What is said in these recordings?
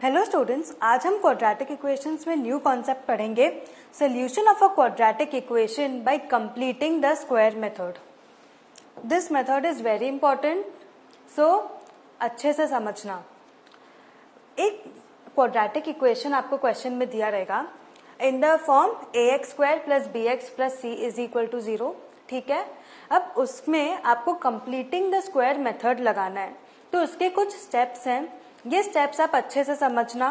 Hello students, आज हम quadratic equations में न्यू कॉन्सेप्ट पढ़ेंगे, solution of a quadratic equation by completing the square method. This method is very important, so अच्छे से समझना। एक क्वाड्रेटिक इक्वेशन आपको क्वेश्चन में दिया रहेगा in the form ax² plus bx plus c is equal to 0। ठीक है, अब उसमें आपको कंप्लीटिंग द स्क्वायर मेथड लगाना है, तो उसके कुछ स्टेप्स हैं। ये स्टेप्स आप अच्छे से समझना।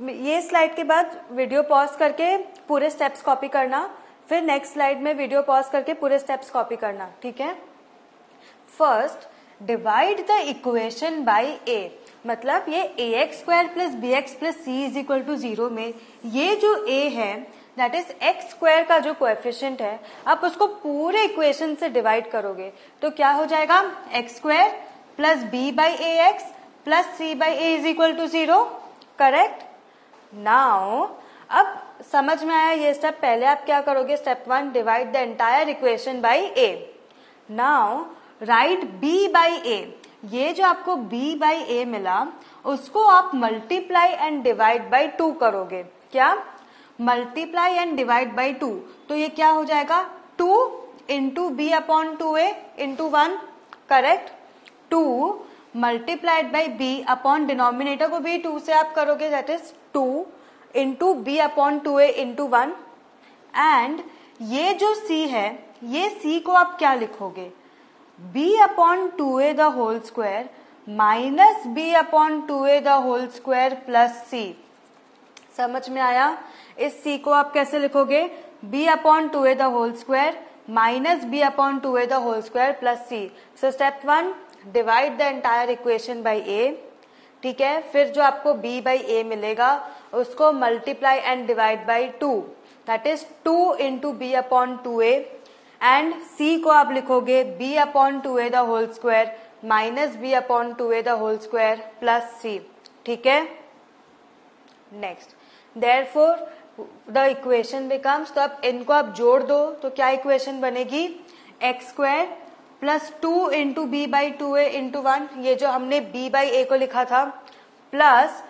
ये स्लाइड के बाद वीडियो पॉज करके पूरे स्टेप्स कॉपी करना, फिर नेक्स्ट स्लाइड में वीडियो पॉज करके पूरे स्टेप्स कॉपी करना। ठीक है, first divide the equation by a, मतलब ये ax² plus bx plus c is equal to 0 में ये जो a है दैट इज x² का जो कोएफिशिएंट है, आप उसको पूरे इक्वेशन से डिवाइड करोगे तो क्या हो जाएगा, x² plus b by ax plus c by a is equal to 0। Correct. Now अब समझ में आया ये स्टेप। पहले आप क्या करोगे, step 1 divide the entire equation by a। Now right b by a, ये जो आपको b बाई a मिला उसको आप मल्टीप्लाई एंड डिवाइड बाई 2 करोगे। क्या, मल्टीप्लाई एंड डिवाइड बाई 2, तो ये क्या हो जाएगा, 2 into B upon 2a into 1। Correct. 2 multiplied by b upon denominator को भी 2 से आप करोगे, that is 2 into B upon 2a into 1। And ये जो c है, ये c को आप क्या लिखोगे, b upon 2a the whole square minus b upon 2a the whole square plus c। समझ में आया। इस c को आप कैसे लिखोगे, b upon 2a the whole square minus b upon 2a the whole square plus c। So step 1 divide the entire equation by a। ठीक है, फिर जो आपको b बाई a मिलेगा उसको multiply and divide by 2, that is 2 into B upon 2a। And c को आप लिखोगे b upon 2a the whole square minus b upon 2a the whole square plus c। ठीक है, next therefore the equation becomes, तो अब इनको आप जोड़ दो तो क्या इक्वेशन बनेगी, x² plus 2 into B by 2a into 1, ये जो हमने b बाई a को लिखा था, plus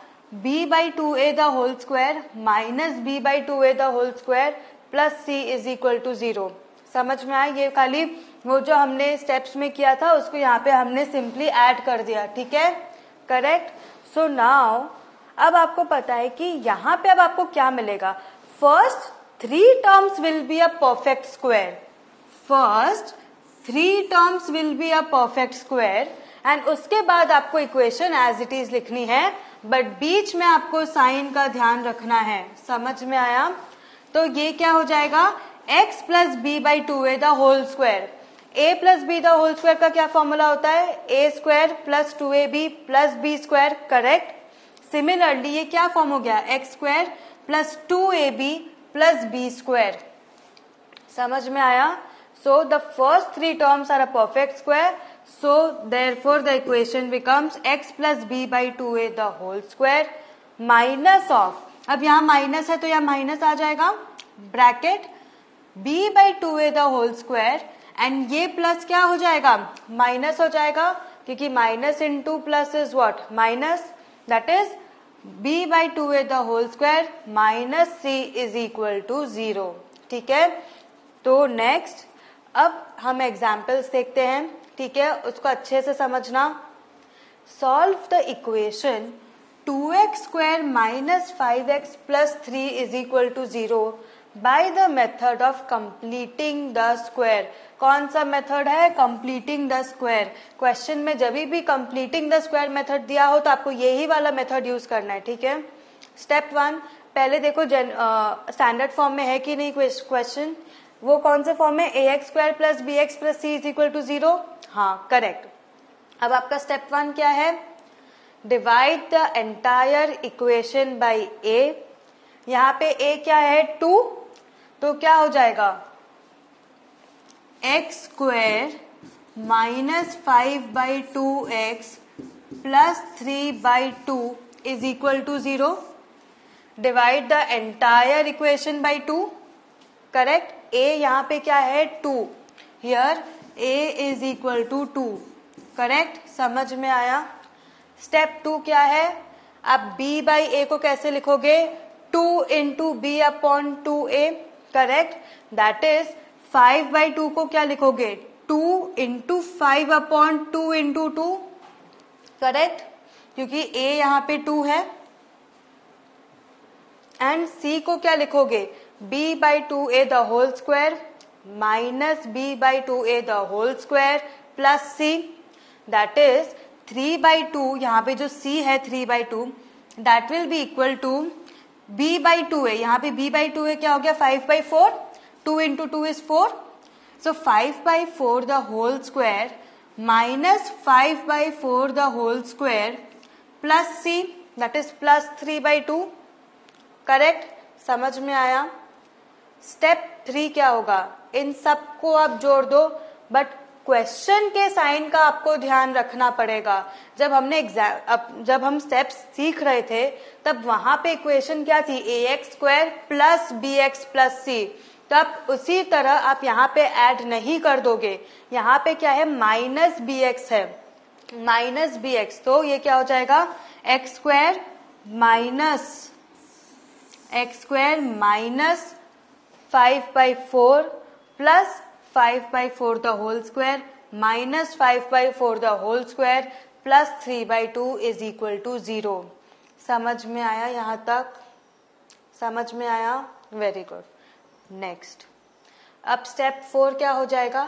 b by 2a the whole square minus b by 2a the whole square plus c is equal to 0। समझ में आया। ये खाली वो जो हमने स्टेप्स में किया था उसको यहाँ पे हमने सिंपली ऐड कर दिया। ठीक है, करेक्ट। सो नाउ अब आपको पता है कि यहाँ पे अब आपको क्या मिलेगा, first 3 terms will be a perfect square. First 3 terms will be a perfect square and उसके बाद आपको इक्वेशन एज इट इज लिखनी है, बट बीच में आपको साइन का ध्यान रखना है। समझ में आया। तो ये क्या हो जाएगा, x plus B by 2a the whole square. a plus B the whole square का क्या फॉर्मूला होता है, a² plus 2ab plus b²। Correct. Similarly ये क्या फॉर्म हो गया, x² plus 2ab plus b²। समझ में आया। So the first 3 terms are a perfect square. So therefore the equation becomes x plus b by 2a the whole square minus of, अब यहाँ minus है तो यहाँ माइनस आ जाएगा, bracket b by 2a the whole square and ये plus क्या हो जाएगा, माइनस हो जाएगा, क्योंकि minus into plus is what, minus, that is b by 2a the whole square minus c is equal to 0। ठीक है, तो नेक्स्ट अब हम एग्जाम्पल्स देखते हैं। ठीक है, उसको अच्छे से समझना। Solve the equation 2x² minus 5x plus 3 is equal to 0 by the method of completing the square. कौन सा मेथड है, कंप्लीटिंग द स्क्वायर। क्वेश्चन में जब भी कंप्लीटिंग द स्क्वायर मेथड दिया हो तो आपको यही वाला मेथड यूज करना है। ठीक है, स्टेप 1 पहले देखो स्टैंडर्ड फॉर्म में है कि नहीं क्वेश्चन, वो कौन से फॉर्म में, ax² plus bx plus c is equal to 0। हाँ, करेक्ट। अब आपका स्टेप 1 क्या है, divide the entire equation by a। यहाँ पे a क्या है, 2, तो क्या हो जाएगा, x² minus 5 by 2x plus 3 by 2 is equal to 0। Divide the entire equation by 2। Correct. a यहाँ पे क्या है, 2, here a is equal to 2। Correct, समझ में आया। स्टेप 2 क्या है, आप b बाई a को कैसे लिखोगे? 2 into B upon 2a, correct. That is 5 by 2 को क्या लिखोगे? 2 इंटू 5 अपॉन 2 इंटू 2, करेक्ट, क्योंकि a यहाँ पे 2 है. एंड c को क्या लिखोगे? b by 2a the whole square minus b by 2a the whole square plus c. That is 3 by 2, यहाँ पे जो c है 3 by 2, that will be equal to b by 2a. यहाँ पे b बाई 2a क्या हो गया? 5 by 4. 2 into 2 is 4. So 5 by 4 the whole square minus 5 by 4 the whole square plus c, that is plus 3 by 2. Correct. समझ में आया? Step 3 क्या होगा? इन सबको आप जोड़ दो, बट क्वेश्चन के साइन का आपको ध्यान रखना पड़ेगा. जब हम स्टेप्स सीख रहे थे तब वहां पे इक्वेशन क्या थी? ax square plus bx plus c. तब उसी तरह आप यहाँ पे ऐड नहीं कर दोगे. यहाँ पे क्या है? माइनस bx है, माइनस bx. तो ये क्या हो जाएगा? x square minus 5 by 4 plus 5 by 4 the whole square minus 5 by 4 the whole square plus 3 by 2 is equal to 0. समझ में आया? यहाँ तक समझ में आया? Very good. नेक्स्ट, अब स्टेप 4 क्या हो जाएगा?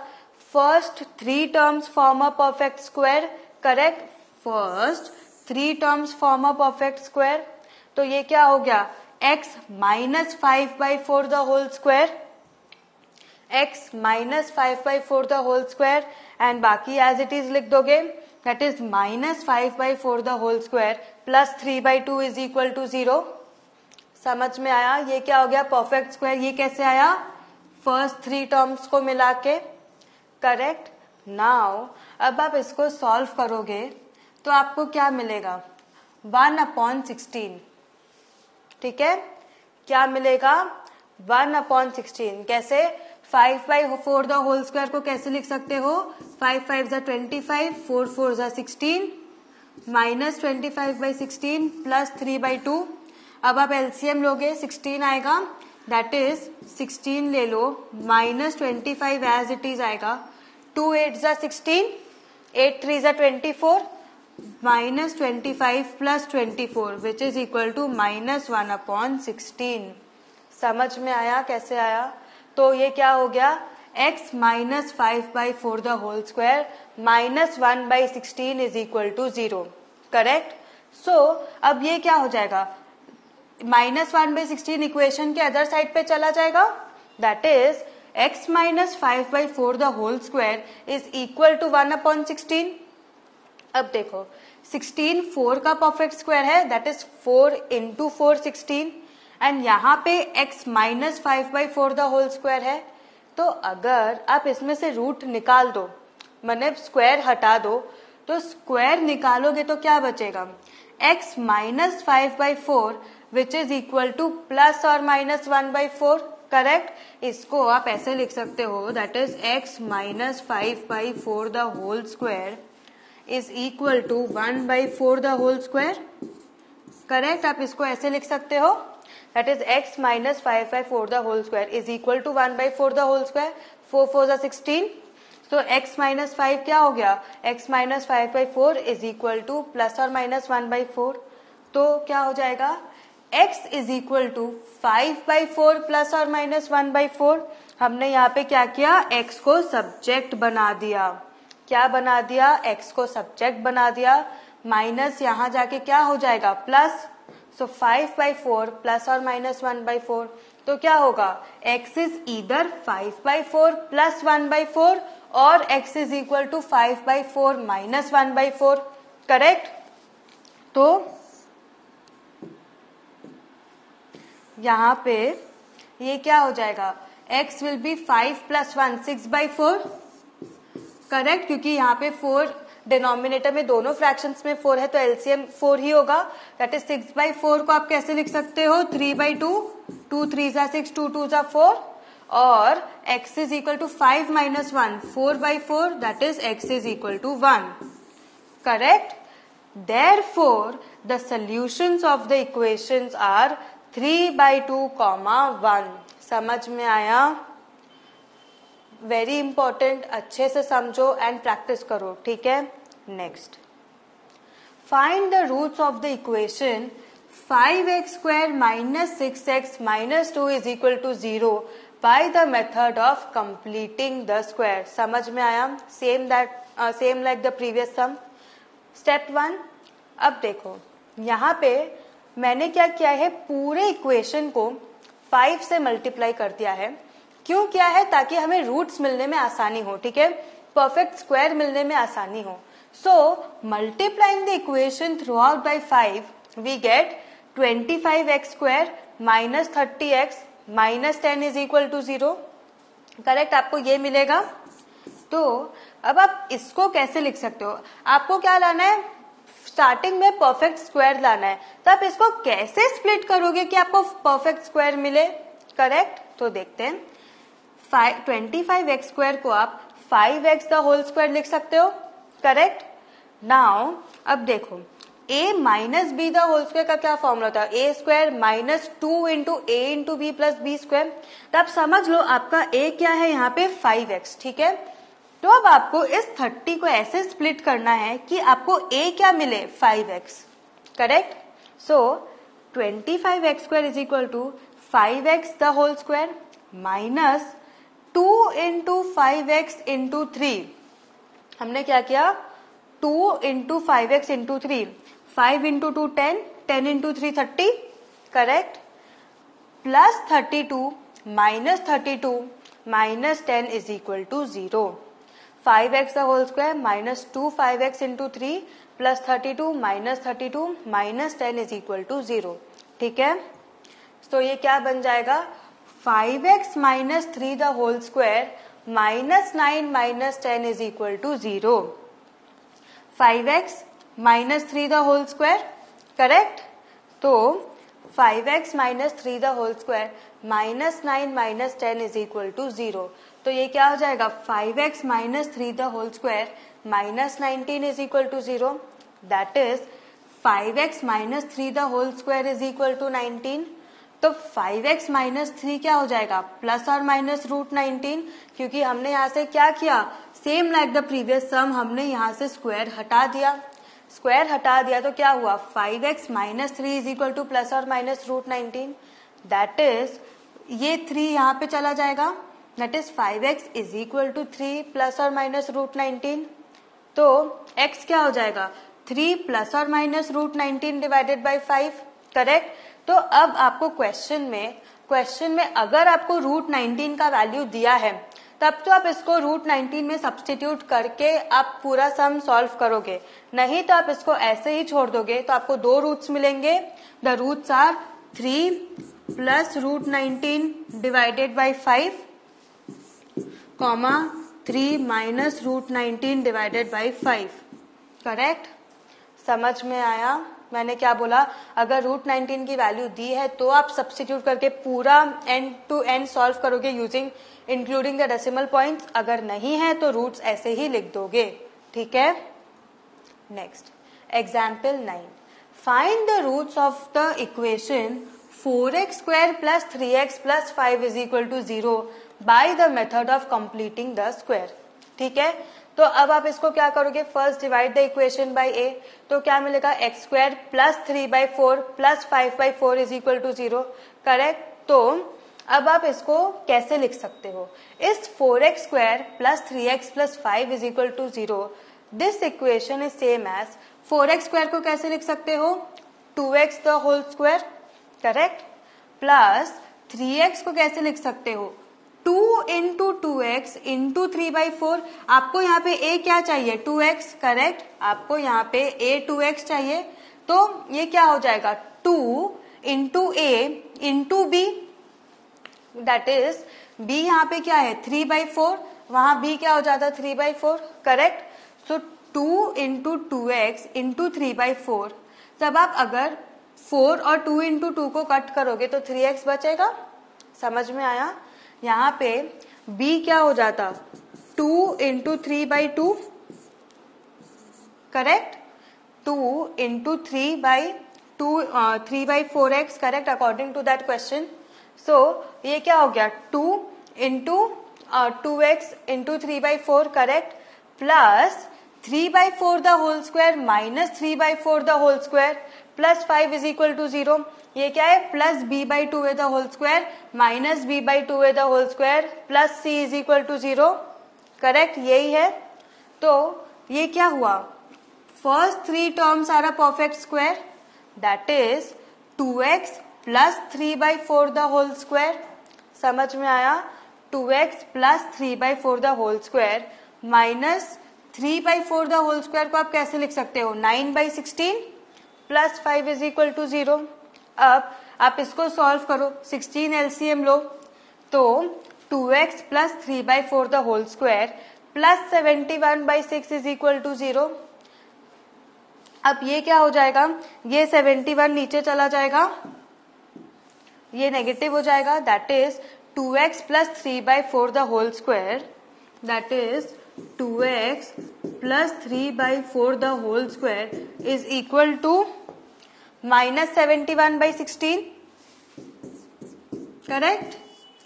First 3 terms form a perfect square, correct. First 3 terms form a perfect square. तो ये क्या हो गया? x minus 5 by 4 the whole square, x minus 5 by 4 the whole square, and बाकी एज इट इज लिख दोगे. That is minus 5 by 4 the whole square plus 3 by 2 is equal to 0. समझ में आया? ये क्या हो गया? Perfect square. ये कैसे आया? फर्स्ट 3 टर्म्स को मिला के, करेक्ट. नाउ अब आप इसको सॉल्व करोगे तो आपको क्या मिलेगा? 1/16. ठीक है, क्या मिलेगा? 1/16. कैसे? 5 बाई 4 द होल स्क्वायर को कैसे लिख सकते हो? 5 5 जा 25, 4 4 जा 16, माइनस 25 बाई 16 प्लस 3 बाई 2. अब आप एलसीएम लोगे, 16 आएगा. दैट इज 16 ले लो, माइनस 25 एज इट इज आएगा. 2 8 जा 16, 8 3 जा 24, minus 25 plus 24 which is equal to minus 1/16. समझ में आया? कैसे आया? तो ये क्या हो गया? x minus 5 by 4 the whole square minus 1/16 is equal to 0. Correct. So अब ये क्या हो जाएगा? माइनस 1/16 इक्वेशन के अदर साइड पे चला जाएगा. That is x minus 5 by 4 the whole square is equal to 1/16. अब देखो, 16 4 का परफेक्ट स्क्वायर है, दैट इज 4 इंटू 4 16, एंड यहाँ पे x minus 5 by 4 the whole square है. तो अगर आप इसमें से रूट निकाल दो, मतलब स्क्वायर हटा दो, तो स्क्वायर निकालोगे तो क्या बचेगा? x minus 5 by 4 which is equal to plus और माइनस 1/4. करेक्ट. इसको आप ऐसे लिख सकते हो, that is x minus 5 by 4 the whole square is equal to 1/4 the whole square. Correct. आप इसको ऐसे लिख सकते हो, that is x minus 5 by 4 the whole square is equal to 1/4 the whole square. 4 4 जा 16. सो x माइनस 5 क्या हो गया? x minus 5 by 4 is equal to plus और माइनस 1/4. तो क्या हो जाएगा? x is equal to 5 by 4 plus और माइनस 1/4. हमने यहाँ पे क्या किया? x को सब्जेक्ट बना दिया. क्या बना दिया? x को सब्जेक्ट बना दिया. माइनस यहाँ जाके क्या हो जाएगा? प्लस. सो 5 बाई 4 प्लस और माइनस 1/4. तो क्या होगा? x is either 5 by 4 plus 1/4 और x is equal to 5 by 4 minus 1/4. Correct. तो यहाँ पे ये क्या हो जाएगा? x will be 5 plus 1 6/4. Correct, क्योंकि यहाँ पे 4 डिनोमिनेटर में दोनों फ्रैक्शंस में 4 है, तो एलसीएम 4 ही होगा. दैट इज 6/4 को आप कैसे लिख सकते हो? 3/2. 2 3 जा 6, 2 2 जा 4, और x is equal to 5 minus 1 4/4. That is x is equal to 1. Correct. Therefore, the solutions of the equations are 3/2, 1. समझ में आया? वेरी इंपॉर्टेंट, अच्छे से समझो एंड प्रैक्टिस करो, ठीक है. Next, find the roots of the equation 5x² - 6x - 2 = 0 by the method of completing the square. समझ में आया? Same like the previous sum. Step 1. अब देखो यहाँ पे मैंने क्या किया है, पूरे इक्वेशन को 5 से मल्टीप्लाई कर दिया है. क्यों किया है? ताकि हमें रूट्स मिलने में आसानी हो, ठीक है, परफेक्ट स्क्वायर मिलने में आसानी हो. So multiplying the equation throughout by 5 we get 25x² - 30x - 10 = 0. Correct, आपको ये मिलेगा. तो अब आप इसको कैसे लिख सकते हो? आपको क्या लाना है? स्टार्टिंग में परफेक्ट स्क्वायर लाना है. तो आप इसको कैसे स्प्लिट करोगे कि आपको परफेक्ट स्क्वायर मिले? करेक्ट, तो देखते हैं. 25x² को आप 5x द होल स्क्वायर लिख सकते हो. करेक्ट. नाउ अब देखो a minus b the whole square का क्या फॉर्मूला था? a² - 2 × a × b + b². तो आप समझ लो आपका a क्या है यहाँ पे? 5x. ठीक है. तो अब आपको इस 30 को ऐसे स्प्लिट करना है कि आपको a क्या मिले? 5x. Correct. So 25x² = 5x the whole square minus 2 × 5x × 3. हमने क्या किया? 2 × 5x × 3. 5 × 2 10, 10 × 3 30. Correct. Plus 32 minus 32 minus 10 = 0. 5x the whole square minus 2 5x × 3 plus 32 minus 32 minus 10 = 0. ठीक है. तो ये क्या बन जाएगा? 5x - 3 the whole square minus 9 minus 10 = 0. 5x - 3 the whole square. Correct. तो 5x - 3 the whole square minus 9 minus 10 = 0. तो ये क्या हो जाएगा? 5x - 3 the whole square minus 19 = 0. That is 5x - 3 the whole square = 19. तो 5x - 3 क्या हो जाएगा? प्लस और माइनस √19. क्योंकि हमने यहाँ से क्या किया? सेम लाइक द प्रीवियस सम, हमने यहाँ से स्क्वायर हटा दिया. स्क्वायर हटा दिया तो क्या हुआ? 5x - 3 = प्लस और माइनस √19. दैट इज ये 3 यहाँ पे चला जाएगा. दैट इज 5x = 3 प्लस और माइनस √19. तो x क्या हो जाएगा? 3 प्लस और माइनस √19 डिवाइडेड बाई 5. करेक्ट. तो अब आपको क्वेश्चन में अगर आपको √19 का वैल्यू दिया है तब तो आप इसको √19 में सब्स्टिट्यूट करके आप पूरा सम सॉल्व करोगे. नहीं तो आप इसको ऐसे ही छोड़ दोगे तो आपको 2 रूट्स मिलेंगे. The roots are 3 plus √19 divided by 5 comma 3 minus √19 divided by 5. Correct. समझ में आया मैंने क्या बोला? अगर √19 की वैल्यू दी है तो आप सब्स्टिट्यूट करके पूरा एंड टू एंड सॉल्व करोगे using including the decimal points. अगर नहीं है तो रूट्स ऐसे ही लिख दोगे. ठीक है. Next, example 9. Find the roots of the equation 4x² + 3x + 5 = 0 by the method of completing the square. ठीक है. तो अब आप इसको क्या करोगे? First divide the equation by a. तो क्या मिलेगा? x² + 3/4 + 5/4 = 0. करेक्ट. तो अब आप इसको कैसे लिख सकते हो? इस 4x² + 3x + 5 = 0. This equation is same as 4x² को कैसे लिख सकते हो? 2x the whole square. Correct. Plus 3x को कैसे लिख सकते हो? 2 × 2x × 3/4. आपको यहाँ पे a क्या चाहिए? 2x. करेक्ट. आपको यहाँ पे a 2x चाहिए. तो ये क्या हो जाएगा? 2 × a × b. That is b यहाँ पे क्या है? 3/4. वहां b क्या हो जाता? 3/4. करेक्ट. सो 2 × 2x × 3/4. जब आप अगर 4 और 2 × 2 को कट करोगे तो 3x बचेगा. समझ में आया? यहाँ पे b क्या हो जाता? 2 × 3/2. Correct. 2 into 3/4x, correct, according to that question. So ये क्या हो गया, 2 into 2x into 3/4, correct, plus 3/4 the whole square minus 3/4 the whole square plus 5 is equal to 0. ये क्या है, plus b/2a the whole square minus b/2a the whole square plus c is equal to 0, correct, यही है. तो ये क्या हुआ, first 3 terms are a perfect square, that is 2x plus 3/4 the whole square. समझ में आया, 2x plus 3/4 the whole square minus 3/4 the whole square को आप कैसे लिख सकते हो, 9/16 प्लस 5 इज इक्वल टू 0. अब आप इसको सॉल्व करो, 16 एलसीएम लो, तो 2x plus 3/4 the whole square plus 71/6 is equal to 0. अब ये क्या हो जाएगा, ये 71 नीचे चला जाएगा, ये नेगेटिव हो जाएगा, that is 2x plus 3/4 the whole square, that is 2x plus 3/4 the whole square is equal to minus 71/16, correct,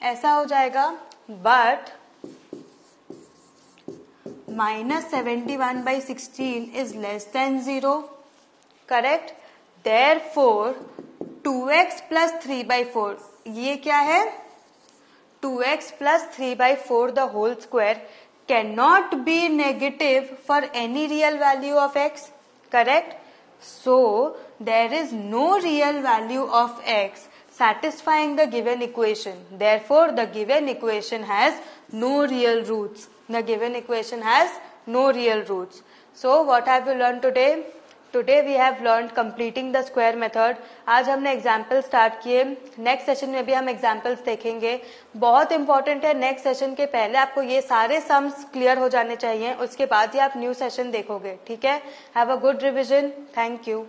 ऐसा हो जाएगा. But minus 71/16 is less than 0, correct. Therefore 2x plus 3/4, ये क्या है, 2x plus 3/4 the whole square cannot be negative for any real value of x, correct. So there is no real value of x satisfying the given equation. Therefore the given equation has no real roots. The given equation has no real roots. So what have we learned today? Today we have learned completing the square method. आज हमने example start किए, next session में भी हम examples देखेंगे. बहुत important है, next session के पहले आपको ये सारे सम्स क्लियर हो जाने चाहिए, उसके बाद ही आप न्यू सेशन देखोगे, ठीक है. Have a good revision, thank you.